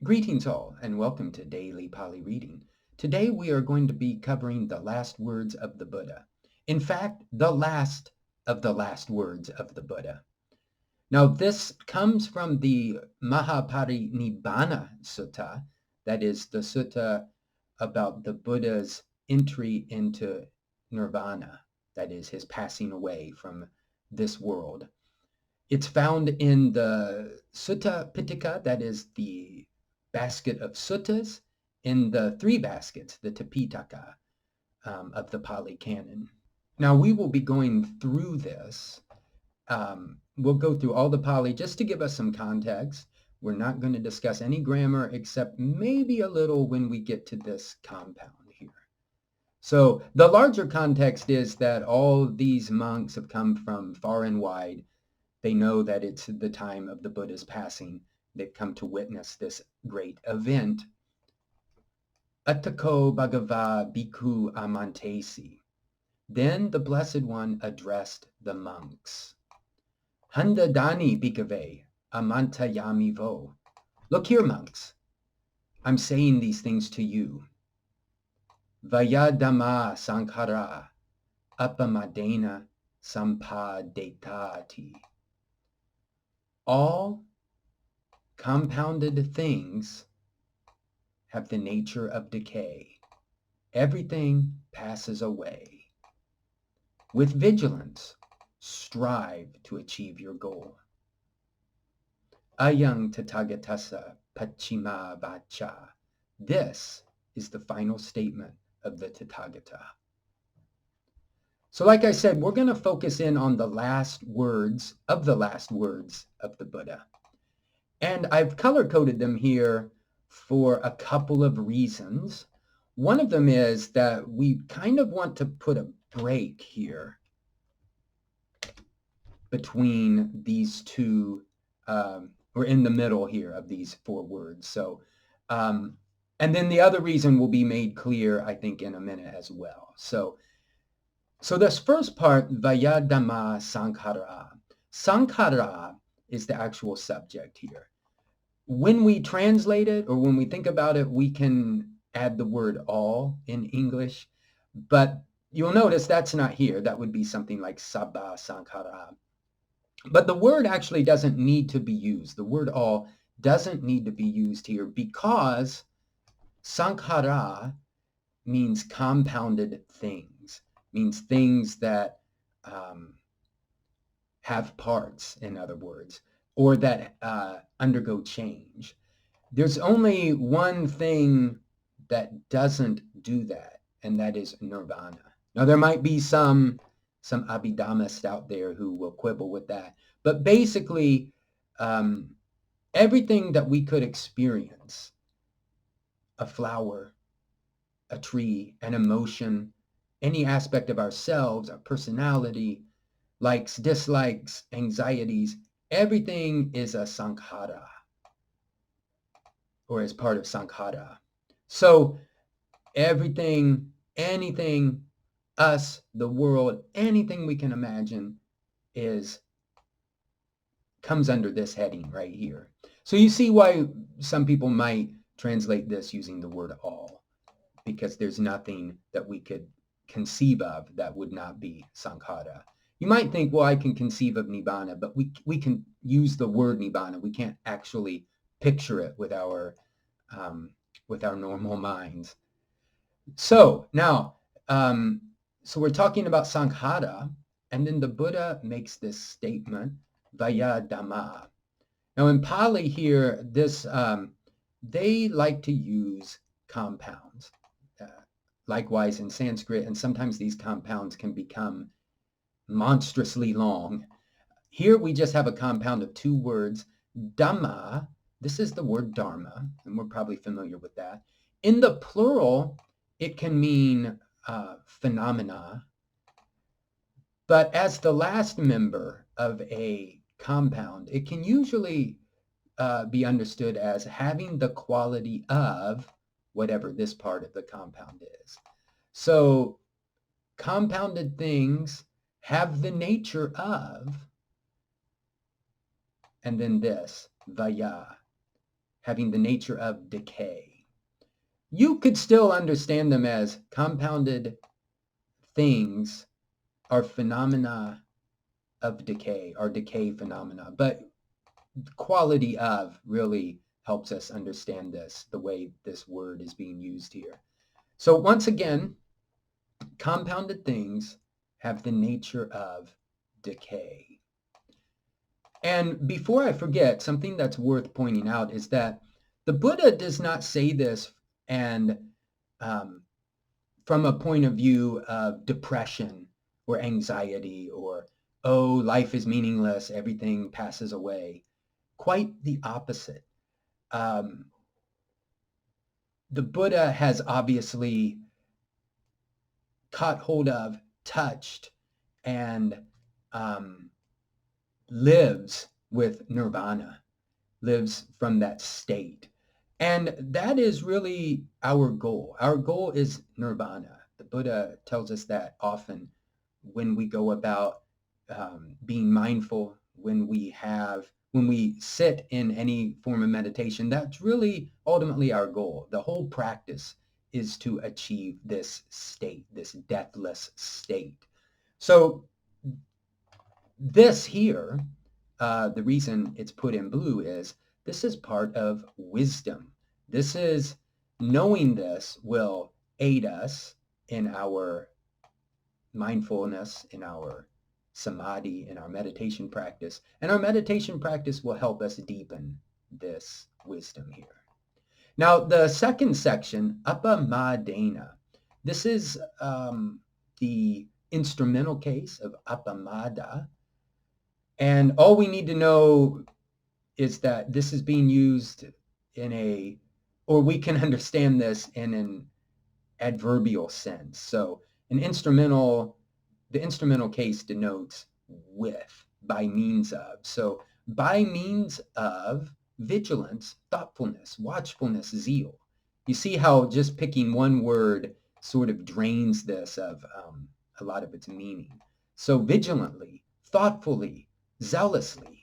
Greetings all, and welcome to Daily Pali Reading. Today we are going to be covering the last words of the Buddha. In fact, the last of the last words of the Buddha. Now this comes from the Mahaparinibbana Sutta, that is the sutta about the Buddha's entry into nirvana, that is his passing away from this world. It's found in the Sutta Pitaka, that is the basket of suttas, in the three baskets, the Tipitaka, of the Pali Canon. Now we will be going through this. We'll go through all the Pali just to give us some context. We're not going to discuss any grammar except maybe a little when we get to this compound here. So the larger context is that all these monks have come from far and wide. They know that it's the time of the Buddha's passing. They've come to witness this great event. Attako bhagavā bhikkhū āmantesi. Then the Blessed One addressed the monks. Handa dāni bhikkhave, āmantayāmi vo. Look here, monks. I'm saying these things to you. Vayadhammā saṅkhārā, appamādena sampādethā. All compounded things have the nature of decay. Everything passes away. With vigilance, strive to achieve your goal. Ayaṃ tathāgatassa pacchimā vācā. This is the final statement of the Tathāgata. So like I said, we're going to focus in on the last words of the Buddha. And I've color-coded them here for a couple of reasons. One of them is that we kind of want to put a break here between these two, or in the middle here of these four words. So, and then the other reason will be made clear, I think, in a minute as well. So this first part, vayadhammā saṅkhārā. Saṅkhārā is the actual subject here. When we translate it, or when we think about it, we can add the word all in English, but you'll notice that's not here. That would be something like sabbā saṅkhārā. But the word actually doesn't need to be used. The word all doesn't need to be used here because saṅkhārā means compounded things, means things that have parts, in other words, or that undergo change. There's only one thing that doesn't do that, and that is nirvana. Now, there might be some abhidhammists out there who will quibble with that, but basically, everything that we could experience, a flower, a tree, an emotion, any aspect of ourselves, our personality, likes, dislikes, anxieties, everything is a saṅkhārā, or is part of saṅkhārā. So everything, anything, us, the world, anything we can imagine comes under this heading right here. So you see why some people might translate this using the word all, because there's nothing that we could conceive of that would not be saṅkhārā. You might think, well, I can conceive of nibbana, but we can use the word nibbana. We can't actually picture it with our normal minds. So now, so we're talking about saṅkhārā, and then the Buddha makes this statement, vayadhammā. Now in Pali here, this they like to use compounds. Likewise in Sanskrit, and sometimes these compounds can become monstrously long. Here we just have a compound of two words. Dhamma, this is the word dharma, and we're probably familiar with that. In the plural, it can mean phenomena, but as the last member of a compound, it can usually be understood as having the quality of whatever this part of the compound is. So compounded things have the nature of, and then this, vaya. having the nature of decay. You could still understand them as compounded things are phenomena of decay, or decay phenomena, but quality of really helps us understand this, the way this word is being used here. So once again, compounded things have the nature of decay. And before I forget, something that's worth pointing out is that the Buddha does not say this and from a point of view of depression or anxiety or, oh, life is meaningless, everything passes away. Quite the opposite. The Buddha has obviously caught hold of, touched, and lives with nirvana, lives from that state. And that is really our goal. Our goal is nirvana. The Buddha tells us that often when we go about being mindful, when we sit in any form of meditation. That's really ultimately our goal. The whole practice is to achieve this state, this deathless state. So this here, the reason it's put in blue is this is part of wisdom. This is knowing this will aid us in our mindfulness, in our samadhi, in our meditation practice. And our meditation practice will help us deepen this wisdom here. Now, the second section, appamādena. This is the instrumental case of appamādena. And all we need to know is that this is being used or we can understand this in an adverbial sense. So the instrumental case denotes with, by means of. So by means of vigilance, thoughtfulness, watchfulness, zeal. You see how just picking one word sort of drains this of a lot of its meaning. So vigilantly, thoughtfully, zealously.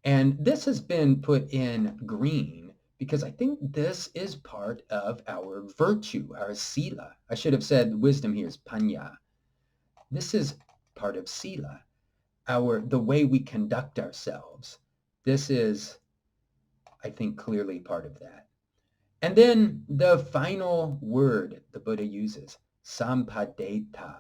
And this has been put in green because I think this is part of our virtue, our sila. I should have said wisdom here is paññā. This is part of sila, the way we conduct ourselves. This is, I think, clearly part of that. And then the final word the Buddha uses, sampādethā.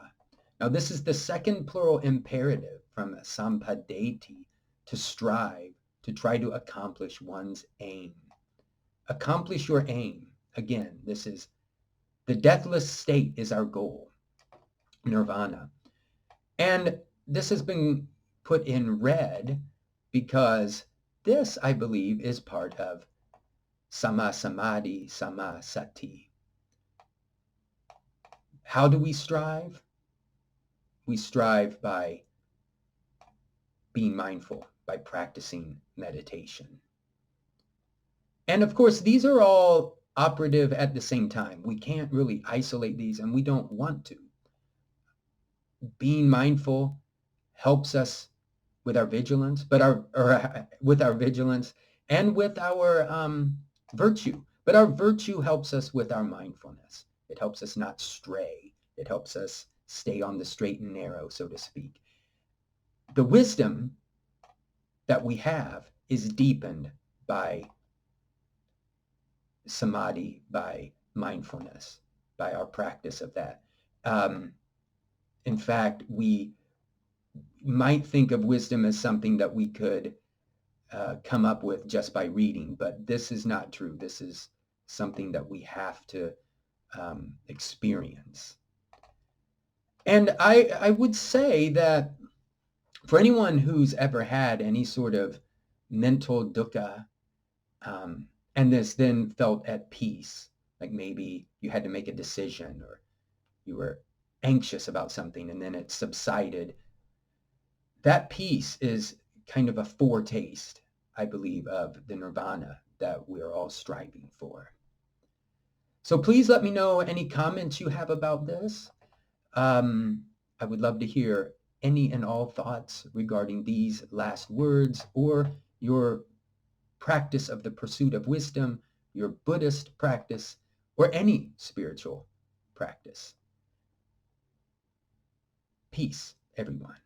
Now this is the second plural imperative from sampādethī, to strive, to try to accomplish one's aim. Accomplish your aim. Again, this is the deathless state is our goal, nirvana. And this has been put in red because this, I believe, is part of sama samadhi, sama sati. How do we strive? We strive by being mindful, by practicing meditation. And of course, these are all operative at the same time. We can't really isolate these, and we don't want to. Being mindful helps us with our vigilance, with our vigilance and with our virtue. But our virtue helps us with our mindfulness. It helps us not stray. It helps us stay on the straight and narrow, so to speak. The wisdom that we have is deepened by samadhi, by mindfulness, by our practice of that. In fact, we might think of wisdom as something that we could come up with just by reading, but this is not true. This is something that we have to experience. And I would say that for anyone who's ever had any sort of mental dukkha, and this then felt at peace, like maybe you had to make a decision or you were anxious about something and then it subsided, that peace is kind of a foretaste, I believe, of the nirvana that we're all striving for. So please let me know any comments you have about this. I would love to hear any and all thoughts regarding these last words or your practice of the pursuit of wisdom, your Buddhist practice, or any spiritual practice. Peace, everyone.